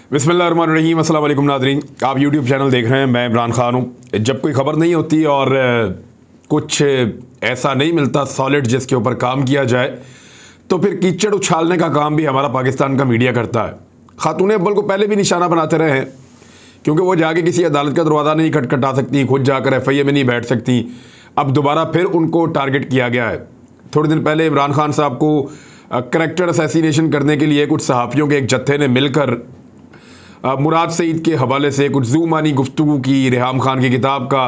बिस्मिल्लाहिर्रहमानिर्रहीम। अस्सलाम वालेकुम नाज़रीन, आप यूट्यूब चैनल देख रहे हैं। मैं इमरान खान हूँ। जब कोई ख़बर नहीं होती और कुछ ऐसा नहीं मिलता सॉलिड जिसके ऊपर काम किया जाए, तो फिर कीचड़ उछालने का काम भी हमारा पाकिस्तान का मीडिया करता है। खातून अव्वल को पहले भी निशाना बनाते रहे हैं, क्योंकि वो जाके किसी अदालत का दरवाज़ा नहीं खटखटा सकती, खुद जाकर FIA में नहीं बैठ सकती। अब दोबारा फिर उनको टारगेट किया गया है। थोड़े दिन पहले इमरान खान साहब को करैक्टर असैसिनेशन करने के लिए कुछ सहाफ़ियों के एक जत्थे ने मिलकर मुराद सईद के हवाले से कुछ ज़ूमानी गुफ्तगू की। रेहाम खान की किताब का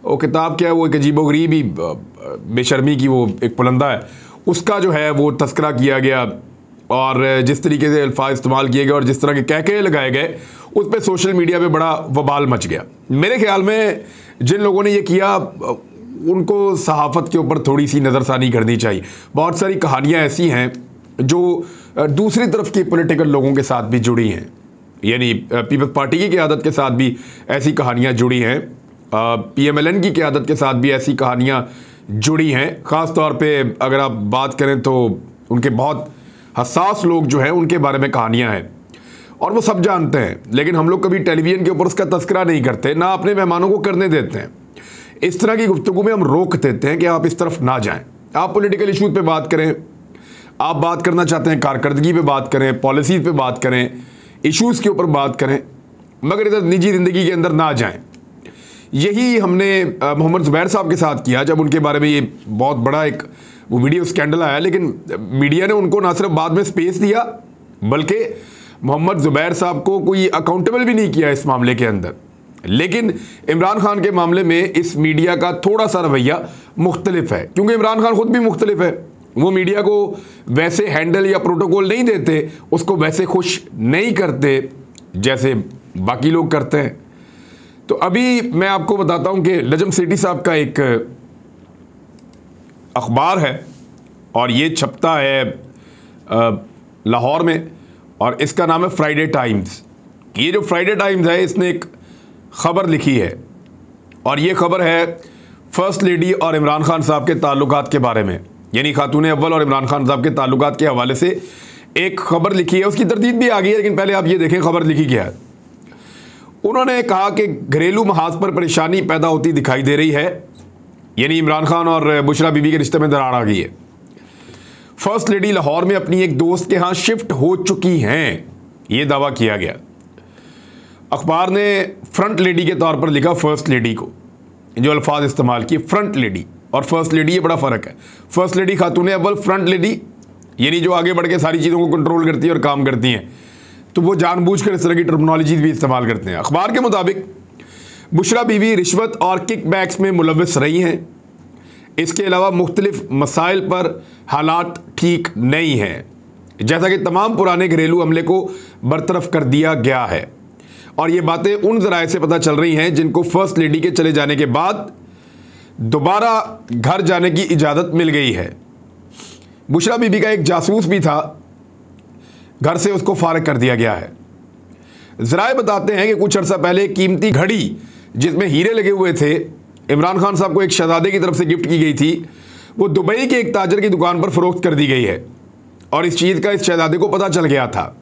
वो किताब क्या है, वो एक अजीबोगरीब ही बेशर्मी की वो एक पुलंदा है, उसका जो है वो तस्करा किया गया। और जिस तरीके से अल्फाज इस्तेमाल किए गए और जिस तरह के कहके लगाए गए, उस पर सोशल मीडिया पे बड़ा वबाल मच गया। मेरे ख्याल में जिन लोगों ने ये किया उनको सहाफ़त के ऊपर थोड़ी सी नज़रसानी करनी चाहिए। बहुत सारी कहानियाँ ऐसी हैं जो दूसरी तरफ की पॉलिटिकल लोगों के साथ भी जुड़ी हैं, यानी पीपल्स पार्टी की क़यादत के साथ भी ऐसी कहानियाँ जुड़ी हैं, PMLN की क़यादत के साथ भी ऐसी कहानियाँ जुड़ी हैं। ख़ास तौर पे अगर आप बात करें तो उनके बहुत हसास लोग जो हैं उनके बारे में कहानियाँ हैं और वो सब जानते हैं, लेकिन हम लोग कभी टेलीविज़न के ऊपर उसका तस्करा नहीं करते, ना अपने मेहमानों को करने देते हैं। इस तरह की गुफ्तगू में हम रोक देते हैं कि आप इस तरफ ना जाएं। आप पॉलिटिकल इशूज़ पे बात करें, आप बात करना चाहते हैं कारकर्दगी पे बात करें, पॉलिसीज़ पे बात करें, इश्यूज़ के ऊपर बात करें, मगर इधर निजी ज़िंदगी के अंदर ना जाएं। यही हमने मोहम्मद ज़ुबैर साहब के साथ किया, जब उनके बारे में ये बहुत बड़ा एक वो वीडियो स्कैंडल आया, लेकिन मीडिया ने उनको ना सिर्फ बाद में स्पेस दिया, बल्कि मोहम्मद ज़ुबैर साहब को कोई अकाउंटेबल भी नहीं किया इस मामले के अंदर। लेकिन इमरान खान के मामले में इस मीडिया का थोड़ा सा रवैया मुख्तलिफ है, क्योंकि इमरान खान खुद भी मुख्तलिफ है। वो मीडिया को वैसे हैंडल या प्रोटोकॉल नहीं देते, उसको वैसे खुश नहीं करते जैसे बाकी लोग करते हैं। तो अभी मैं आपको बताता हूं कि नजम सेठी साहब का एक अखबार है और ये छपता है लाहौर में, और इसका नाम है फ्राइडे टाइम्स। ये जो फ्राइडे टाइम्स है, इसने एक ख़बर लिखी है और ये ख़बर है फ़र्स्ट लेडी और इमरान खान साहब के ताल्लुकात के बारे में, यानी खातून अव्वल और इमरान खान साहब के ताल्लुकात के हवाले से एक ख़बर लिखी है। उसकी तरतीब भी आ गई है, लेकिन पहले आप ये देखें ख़बर लिखी क्या है। उन्होंने कहा कि घरेलू महाज पर परेशानी पैदा होती दिखाई दे रही है, यानी इमरान खान और बुशरा बीबी के रिश्ते में दरार आ गई है। फर्स्ट लेडी लाहौर में अपनी एक दोस्त के यहाँ शिफ्ट हो चुकी हैं, ये दावा किया गया। अखबार ने फ्रंट लेडी के तौर पर लिखा फर्स्ट लेडी को, जो अल्फाज इस्तेमाल किए फ्रंट लेडी और फर्स्ट लेडी, ये बड़ा फ़र्क है। फर्स्ट लेडी खातून अव्वल, फ्रंट लेडी यानी जो आगे बढ़ के सारी चीज़ों को कंट्रोल करती है और काम करती हैं, तो वो जानबूझकर इस तरह की टर्मिनोलॉजी भी इस्तेमाल करते हैं। अखबार के मुताबिक बुशरा बीवी रिश्वत और किकबैक्स में मुलव्वस रही हैं। इसके अलावा मुख्तलिफ मसाइल पर हालात ठीक नहीं हैं, जैसा कि तमाम पुराने घरेलू अमले को बरतरफ कर दिया गया है। और ये बातें उन ज़राए से पता चल रही हैं जिनको फर्स्ट लेडी के चले जाने के बाद दोबारा घर जाने की इजाज़त मिल गई है। बुशरा बीबी का एक जासूस भी था, घर से उसको फारिग कर दिया गया है। ज़राए बताते हैं कि कुछ अर्सा पहले कीमती घड़ी जिसमें हीरे लगे हुए थे, इमरान खान साहब को एक शहजादे की तरफ से गिफ्ट की गई थी, वो दुबई के एक ताजर की दुकान पर फ़रोख्त कर दी गई है और इस चीज़ का इस शहजादे को पता चल गया था।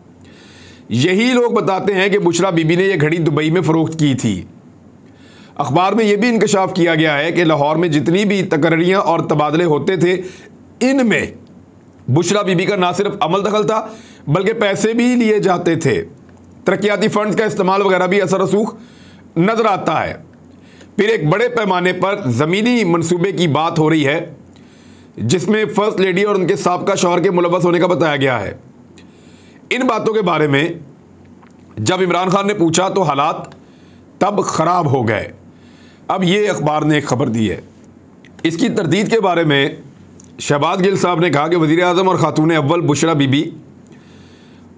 यही लोग बताते हैं कि बुशरा बीबी ने यह घड़ी दुबई में फ़रोख्त की थी। अखबार में यह भी इंकशाफ किया गया है कि लाहौर में जितनी भी तकर्रियाँ और तबादले होते थे, इनमें बुशरा बीबी का ना सिर्फ अमल दखल था, बल्कि पैसे भी लिए जाते थे। तरक्याती फंड्स का इस्तेमाल वगैरह भी असर रसूख नज़र आता है। फिर एक बड़े पैमाने पर ज़मीनी मनसूबे की बात हो रही है, जिसमें फ़र्स्ट लेडी और उनके साबका शौहर के मुलव्वस होने का बताया गया है। इन बातों के बारे में जब इमरान खान ने पूछा तो हालात तब ख़राब हो गए। अब ये अखबार ने एक ख़बर दी है। इसकी तरदीद के बारे में शहबाज गिल साहब ने कहा कि वज़ीर आज़म और खातून अव्वल बुशरा बीबी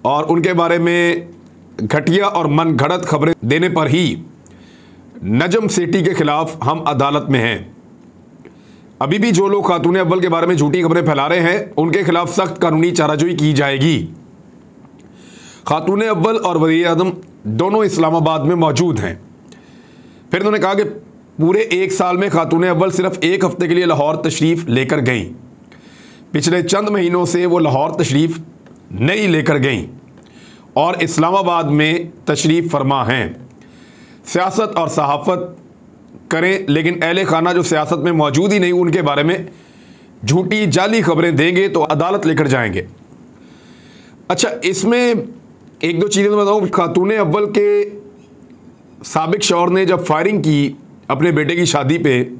और उनके बारे में घटिया और मन घड़त खबरें देने पर ही नजम सेठी के ख़िलाफ़ हम अदालत में हैं। अभी भी जो लोग खातून अव्वल के बारे में झूठी खबरें फैला रहे हैं, उनके खिलाफ सख्त कानूनी चाराजोई की जाएगी। खातून अव्वल और वज़ीर आज़म दोनों इस्लामाबाद में मौजूद हैं। फिर उन्होंने कहा कि पूरे एक साल में खातून अव्वल सिर्फ एक हफ्ते के लिए लाहौर तशरीफ़ लेकर गईं। पिछले चंद महीनों से वो लाहौर तशरीफ़ नहीं लेकर गईं और इस्लामाबाद में तशरीफ़ फरमा हैं। सियासत और सहाफ़त करें, लेकिन अहले खाना जो सियासत में मौजूद ही नहीं उनके बारे में झूठी जाली खबरें देंगे तो अदालत लेकर जाएंगे। अच्छा, इसमें एक दो चीज़ें तो बताऊँ। खातून अव्वल के साबिक शौहर ने जब फायरिंग की अपने बेटे की शादी पे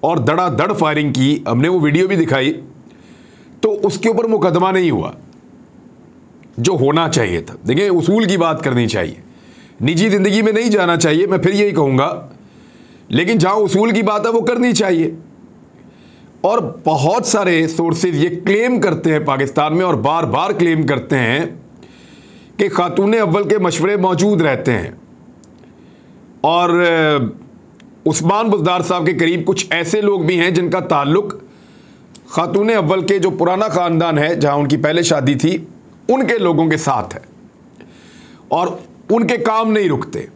और धड़ाधड़ फायरिंग की, हमने वो वीडियो भी दिखाई, तो उसके ऊपर मुकदमा नहीं हुआ जो होना चाहिए था। देखिए, उसूल की बात करनी चाहिए, निजी ज़िंदगी में नहीं जाना चाहिए, मैं फिर यही कहूँगा, लेकिन जहाँ उसूल की बात है वो करनी चाहिए। और बहुत सारे सोर्सेज ये क्लेम करते हैं पाकिस्तान में, और बार बार क्लेम करते हैं कि खातून अव्वल के मशवरे मौजूद रहते हैं। और उस्मान बुज़दार साहब के करीब कुछ ऐसे लोग भी हैं जिनका ताल्लुक़ खातून अव्वल के जो पुराना ख़ानदान है जहाँ उनकी पहले शादी थी उनके लोगों के साथ है, और उनके काम नहीं रुकते।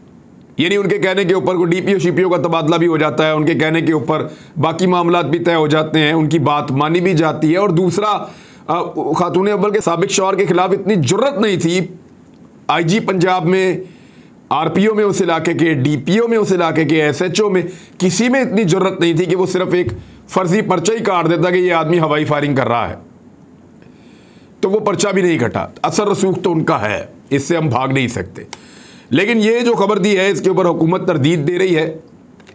यानी उनके कहने के ऊपर कोई डीपीओ शीपीओ का तबादला भी हो जाता है, उनके कहने के ऊपर बाकी मामलात भी तय हो जाते हैं, उनकी बात मानी भी जाती है। और दूसरा, खातून अव्वल के साबिक शौहर के खिलाफ इतनी जुर्रत नहीं थी आईजी पंजाब में, आरपीओ में उस इलाके के, डीपीओ में उस इलाके के, एसएचओ में, किसी में इतनी जुर्रत नहीं थी कि वो सिर्फ एक फर्जी पर्चा ही काट देता कि ये आदमी हवाई फायरिंग कर रहा है, तो वो पर्चा भी नहीं कटा। असर रसूख तो उनका है, इससे हम भाग नहीं सकते। लेकिन ये जो खबर दी है इसके ऊपर हुकूमत तरदीद दे रही है,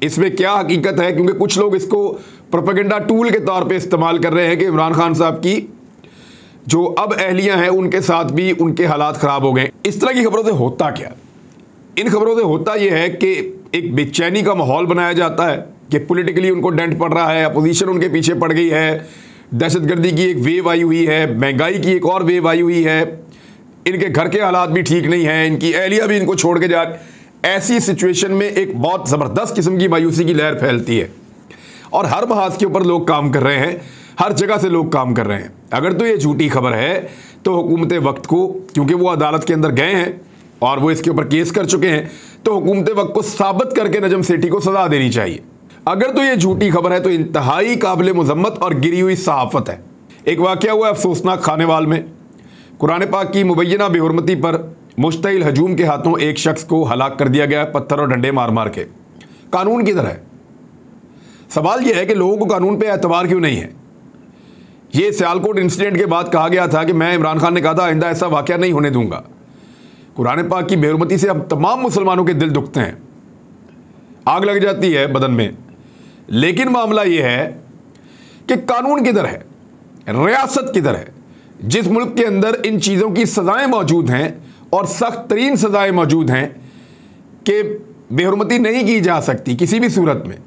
इसमें क्या हकीकत है, क्योंकि कुछ लोग इसको प्रोपेगेंडा टूल के तौर पे इस्तेमाल कर रहे हैं कि इमरान खान साहब की जो अब अहलियां हैं उनके साथ भी उनके हालात ख़राब हो गए। इस तरह की खबरों से होता क्या? इन खबरों से होता यह है कि एक बेचैनी का माहौल बनाया जाता है कि पॉलिटिकली उनको डेंट पड़ रहा है, अपोजिशन उनके पीछे पड़ गई है, दहशतगर्दी की एक वेव आई हुई है, महंगाई की एक और वेव आई हुई है, इनके घर के हालात भी ठीक नहीं हैं, इनकी अहलिया भी इनको छोड़ के जा। ऐसी सिचुएशन में एक बहुत ज़बरदस्त किस्म की मायूसी की लहर फैलती है, और हर महाज के ऊपर लोग काम कर रहे हैं, हर जगह से लोग काम कर रहे हैं। अगर तो ये झूठी खबर है तो हुकूमत वक्त को, क्योंकि वो अदालत के अंदर गए हैं और वो इसके ऊपर केस कर चुके हैं, तो हुकूमत वक्त को साबित करके नजम सेठी को सजा देनी चाहिए। अगर तो ये झूठी खबर है तो इंतहाई काबिल मुजम्मत और गिरी हुई सहाफ़त है। एक वाक़या हुआ अफसोसनाक खानेवाल में, कुरान पाक की मुबैना बेहुरमती पर मुश्तइल हजूम के हाथों एक शख्स को हलाक कर दिया गया, पत्थर और डंडे मार मार के। कानून किधर है? सवाल यह है कि लोगों को कानून पे एतबार क्यों नहीं है? ये सियालकोट इंसिडेंट के बाद कहा गया था कि मैं, इमरान खान ने कहा था, आइंदा ऐसा वाक़या नहीं होने दूंगा। कुरान पाक की बेहुरमती से अब तमाम मुसलमानों के दिल दुखते हैं, आग लग जाती है बदन में। लेकिन मामला यह है कि कानून किधर है, रियासत किधर है? जिस मुल्क के अंदर इन चीज़ों की सज़ाएं मौजूद हैं और सख्त तरीन सज़ाएं मौजूद हैं कि बेहुरमती नहीं की जा सकती किसी भी सूरत में,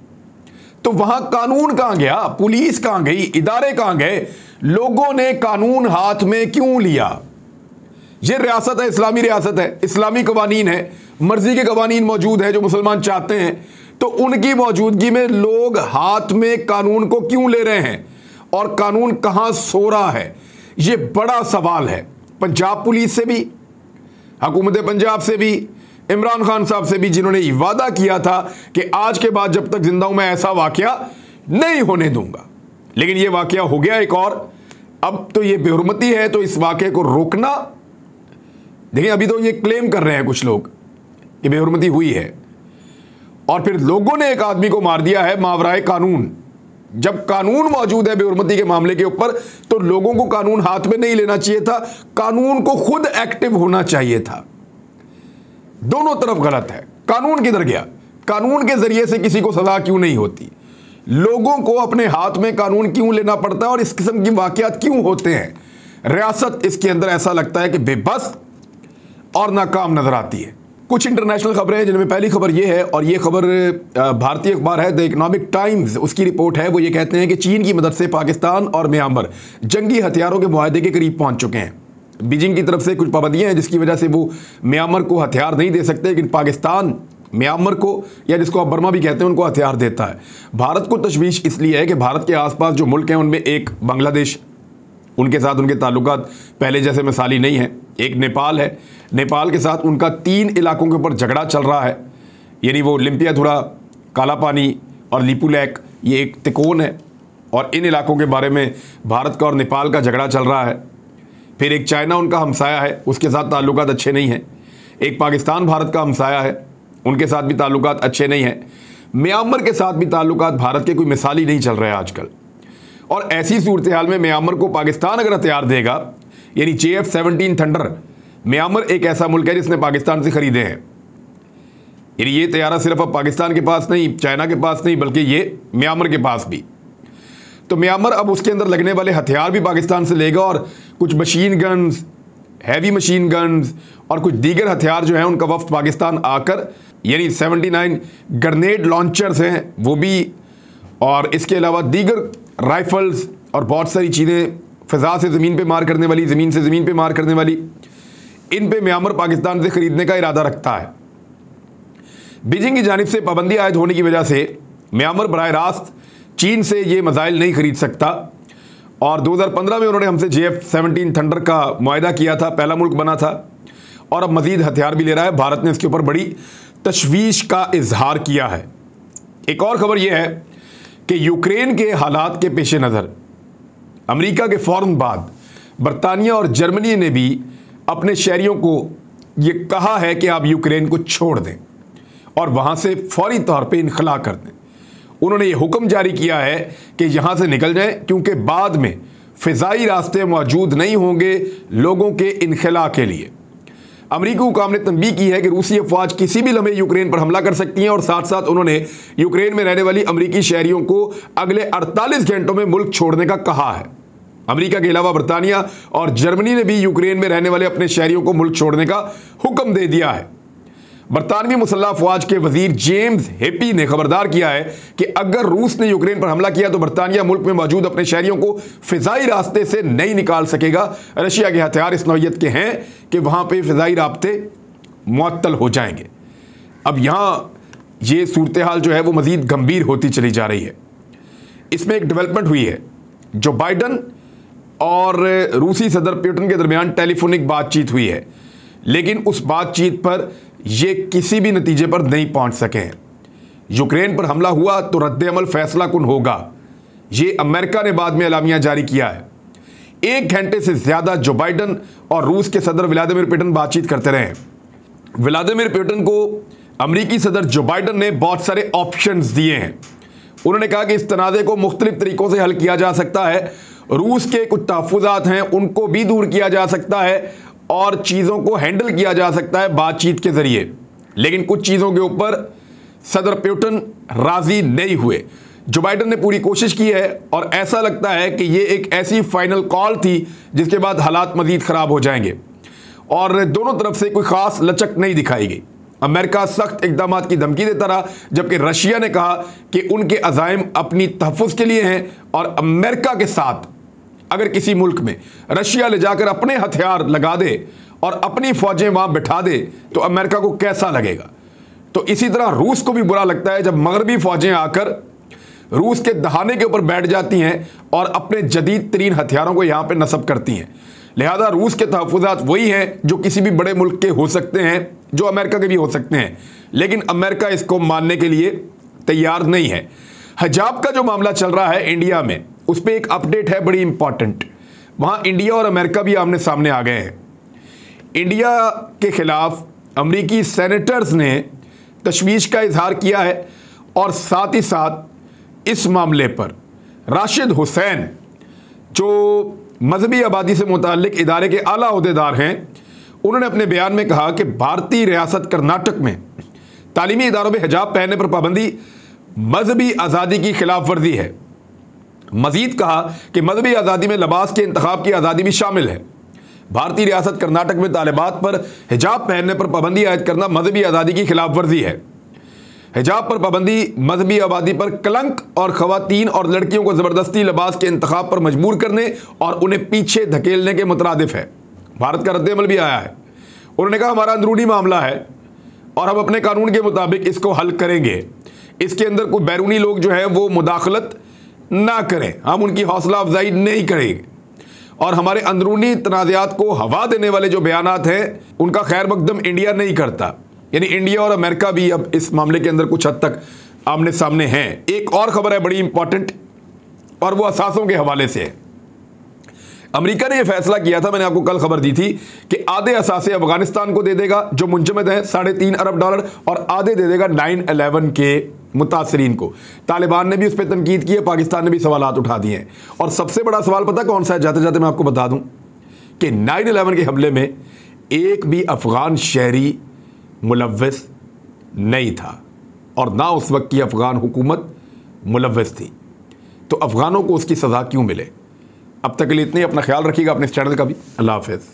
तो वहां कानून कहां गया? पुलिस कहां गई? इदारे कहां गए? लोगों ने कानून हाथ में क्यों लिया? ये रियासत है, इस्लामी रियासत है, इस्लामी कवानीन है, मर्जी के कवानीन मौजूद है जो मुसलमान चाहते हैं, तो उनकी मौजूदगी में लोग हाथ में कानून को क्यों ले रहे हैं और कानून कहां सो रहा है? ये बड़ा सवाल है। पंजाब पुलिस से भी, हुकूमत पंजाब से भी, इमरान खान साहब से भी, जिन्होंने ये वादा किया था कि आज के बाद जब तक जिंदा हूं मैं ऐसा वाकया नहीं होने दूंगा, लेकिन ये वाकया हो गया एक और। अब तो ये बेहुरमती है, तो इस वाकये को रोकना, देखिए अभी तो ये क्लेम कर रहे हैं कुछ लोग कि बेहुरमती हुई है, और फिर लोगों ने एक आदमी को मार दिया है मावराए कानून। जब कानून मौजूद है बेहुरमती के मामले के ऊपर, तो लोगों को कानून हाथ में नहीं लेना चाहिए था, कानून को खुद एक्टिव होना चाहिए था। दोनों तरफ गलत है। कानून किधर गया? कानून के जरिए से किसी को सजा क्यों नहीं होती? लोगों को अपने हाथ में कानून क्यों लेना पड़ता है और इस किस्म की वाकयात क्यों होते हैं? रियासत इसके अंदर ऐसा लगता है कि बेबस और नाकाम नजर आती है। कुछ इंटरनेशनल खबरें हैं जिनमें पहली खबर यह है, और यह खबर भारतीय अखबार है द इकोनॉमिक टाइम्स, उसकी रिपोर्ट है। वो ये कहते हैं कि चीन की मदद से पाकिस्तान और म्यांमार जंगी हथियारों के मुआहदे के करीब पहुंच चुके हैं। बीजिंग की तरफ से कुछ पाबंदियां हैं जिसकी वजह से वो म्यांमार को हथियार नहीं दे सकते, लेकिन पाकिस्तान म्यांमार को, या जिसको आप बर्मा भी कहते हैं, उनको हथियार देता है। भारत को तशवीश इसलिए है कि भारत के आसपास जो मुल्क हैं उनमें एक बांग्लादेश, उनके साथ उनके ताल्लुकात पहले जैसे मिसाली नहीं है। एक नेपाल है, नेपाल के साथ उनका 3 इलाकों के ऊपर झगड़ा चल रहा है, यानी वो लिम्पियाथुरा, काला पानी और लिपुलैक, ये एक तिकोन है, और इन इलाकों के बारे में भारत का और नेपाल का झगड़ा चल रहा है फिर एक चाइना उनका हमसाया है, उसके साथ ताल्लुकात अच्छे नहीं हैं। एक पाकिस्तान भारत का हमसाया है, उनके साथ भी ताल्लुकात अच्छे नहीं हैं। म्यांमार के साथ भी ताल्लुकात भारत के कोई मिसाली नहीं चल रहे हैं आजकल। और ऐसी सूरत हाल में म्यांमार को पाकिस्तान अगर हथियार देगा, यानी JF-17 थंडर, म्यांमार एक ऐसा मुल्क है जिसने पाकिस्तान से खरीदे हैं। यानी ये तैयारा सिर्फ अब पाकिस्तान के पास नहीं, चाइना के पास नहीं, बल्कि ये म्यांमार के पास भी। तो म्यांमार अब उसके अंदर लगने वाले हथियार भी पाकिस्तान से लेगा और कुछ machine guns, heavy machine guns और कुछ दीगर हथियार जो हैं उनका वफ्द पाकिस्तान आकर, यानी 79 ग्रेनेड लॉन्चर्स हैं वो भी, और इसके अलावा दीगर राइफल्स और बहुत सारी चीज़ें, फ़िज़ा से ज़मीन पे मार करने वाली, ज़मीन से ज़मीन पे मार करने वाली, इन पे म्यांमार पाकिस्तान से ख़रीदने का इरादा रखता है। बीजिंग की जानिब से पाबंदी आयद होने की वजह से म्यांमार बराह रास्त चीन से ये मिसाइल नहीं खरीद सकता, और 2015 में उन्होंने हमसे JF-17 थंडर का मुआहदा किया था, पहला मुल्क बना था, और अब मज़ीद हथियार भी ले रहा है। भारत ने इसके ऊपर बड़ी तशवीश का इजहार किया है। एक और ख़बर यह है कि यूक्रेन के हालात के पेश नज़र अमेरिका के फ़ौरन बाद बरतानिया और जर्मनी ने भी अपने शहरियों को ये कहा है कि आप यूक्रेन को छोड़ दें और वहाँ से फौरी तौर पे इनखला कर दें। उन्होंने ये हुक्म जारी किया है कि यहाँ से निकल जाएं, क्योंकि बाद में फ़िज़ाई रास्ते मौजूद नहीं होंगे लोगों के इनखला के लिए। अमरीकी हुकाम ने तंबीह की है कि रूसी अफवाज किसी भी लम्हे यूक्रेन पर हमला कर सकती हैं, और साथ साथ उन्होंने यूक्रेन में रहने वाली अमरीकी शहरियों को अगले 48 घंटों में मुल्क छोड़ने का कहा है। अमेरिका के अलावा बरतानिया और जर्मनी ने भी यूक्रेन में रहने वाले अपने शहरियों को मुल्क छोड़ने का हुक्म दे दिया है। बरतानवी मुसल्लह अफवाज के वजीर जेम्स हेपी ने खबरदार किया है कि अगर रूस ने यूक्रेन पर हमला किया तो बरतानिया मुल्क में मौजूद अपने शहरियों को फ़िज़ाई रास्ते से नहीं निकाल सकेगा। रशिया के हथियार इस नौइयत के हैं कि वहाँ पर फ़िज़ाई रास्ते मुअत्तल हो जाएंगे। अब यहाँ ये सूरत हाल जो है वो मज़ीद गंभीर होती चली जा रही है। इसमें एक डेवलपमेंट हुई है, जो बाइडन और रूसी सदर पुतिन के दरमियान टेलीफोनिक बातचीत हुई है, लेकिन उस बातचीत पर ये किसी भी नतीजे पर नहीं पहुंच सके हैं। यूक्रेन पर हमला हुआ तो रद्द-ए-अमल फैसला कुन होगा, ये अमेरिका ने बाद में एलामिया जारी किया है। 1 घंटे से ज़्यादा जो बाइडन और रूस के सदर व्लादिमीर पुतिन बातचीत करते रहे। व्लादिमीर पुतिन को अमरीकी सदर जो बाइडन ने बहुत सारे ऑप्शंस दिए हैं। उन्होंने कहा कि इस तनाज़े को मुख्तलिफ तरीक़ों से हल किया जा सकता है, रूस के कुछ तहफ़्फ़ुज़ात हैं उनको भी दूर किया जा सकता है और चीज़ों को हैंडल किया जा सकता है बातचीत के ज़रिए, लेकिन कुछ चीज़ों के ऊपर सदर पुतिन राज़ी नहीं हुए। जो बाइडन ने पूरी कोशिश की है और ऐसा लगता है कि ये एक ऐसी फाइनल कॉल थी जिसके बाद हालात मज़ीद ख़राब हो जाएंगे, और दोनों तरफ से कोई ख़ास लचक नहीं दिखाई गई। अमेरिका सख्त इक़दाम की धमकी देता रहा, जबकि रशिया ने कहा कि उनके अज़ाइम अपनी तहफ़्फ़ुज़ के लिए हैं, और अमेरिका के साथ अगर किसी मुल्क में रशिया ले जाकर अपने हथियार लगा दे और अपनी फ़ौजें वहाँ बिठा दे तो अमेरिका को कैसा लगेगा। तो इसी तरह रूस को भी बुरा लगता है जब मगरबी फ़ौजें आकर रूस के दहाने के ऊपर बैठ जाती हैं और अपने जदीद तरीन हथियारों को यहाँ पर नस्ब करती हैं। लिहाजा रूस के तहफ़्फ़ुज़ात वही हैं जो किसी भी बड़े मुल्क के हो सकते हैं, जो अमेरिका के भी हो सकते हैं, लेकिन अमेरिका इसको मानने के लिए तैयार नहीं है। हिजाब का जो मामला चल रहा है इंडिया में, उस पर एक अपडेट है बड़ी इंपॉर्टेंट। वहाँ इंडिया और अमेरिका भी आमने सामने आ गए हैं। इंडिया के ख़िलाफ़ अमरीकी सेनेटर्स ने तशवीश का इजहार किया है, और साथ ही साथ इस मामले पर राशिद हुसैन जो मजहबी आबादी से मुताल्लिक इदारे के आला ओहदेदार हैं, उन्होंने अपने बयान में कहा कि भारतीय रियासत कर्नाटक में तालीमी इदारों में हिजाब पहनने पर पाबंदी मजहबी आज़ादी की खिलाफ वर्जी है। मजीद कहा कि मजहबी आज़ादी में लिबास के इंतखाब की आज़ादी भी शामिल है। भारतीय रियासत कर्नाटक में तालिबात पर हिजाब पहनने पर पाबंदी आयद करना मजहबी आज़ादी की खिलाफ वर्जी है। हिजाब पर पाबंदी मजहबी आबादी पर कलंक और ख़वातीन और लड़कियों को ज़बरदस्ती लिबास के इंतखाब पर मजबूर करने और उन्हें पीछे धकेलने के मुतरादिफ है। भारत का रद्द-ए-अमल भी आया है। उन्होंने कहा हमारा अंदरूनी मामला है और हम अपने कानून के मुताबिक इसको हल करेंगे। इसके अंदर कोई बैरूनी लोग जो है वो मुदाखलत ना करें, हम उनकी हौसला अफजाई नहीं करेंगे, और हमारे अंदरूनी तनाज़ात को हवा देने वाले जो बयानात हैं उनका खैर मकदम इंडिया नहीं करता। यानी इंडिया और अमेरिका भी अब इस मामले के अंदर कुछ हद तक आमने सामने हैं। एक और ख़बर है बड़ी इंपॉर्टेंट, और वो असासों के हवाले से है। अमेरिका ने यह फैसला किया था, मैंने आपको कल खबर दी थी, कि आधे असासे अफगानिस्तान को दे देगा जो मुंजमद हैं $3.5 अरब, और आधे दे देगा 9/11 के मुतासरीन को। तालिबान ने भी उस पर तनकीद की है, पाकिस्तान ने भी सवालात उठा दिए हैं। और सबसे बड़ा सवाल पता कौन सा है, जाते जाते मैं आपको बता दूं कि 9/11 के हमले में एक भी अफगान शहरी मुलव्वस नहीं था, और ना उस वक्त की अफगान हुकूमत मुलव्वस थी। तो अफगानों को उसकी सज़ा क्यों मिले? अब तक के लिए इतनी, अपना ख्याल रखिएगा, अपने इस चैनल का भी। अल्लाह हाफ़िज़।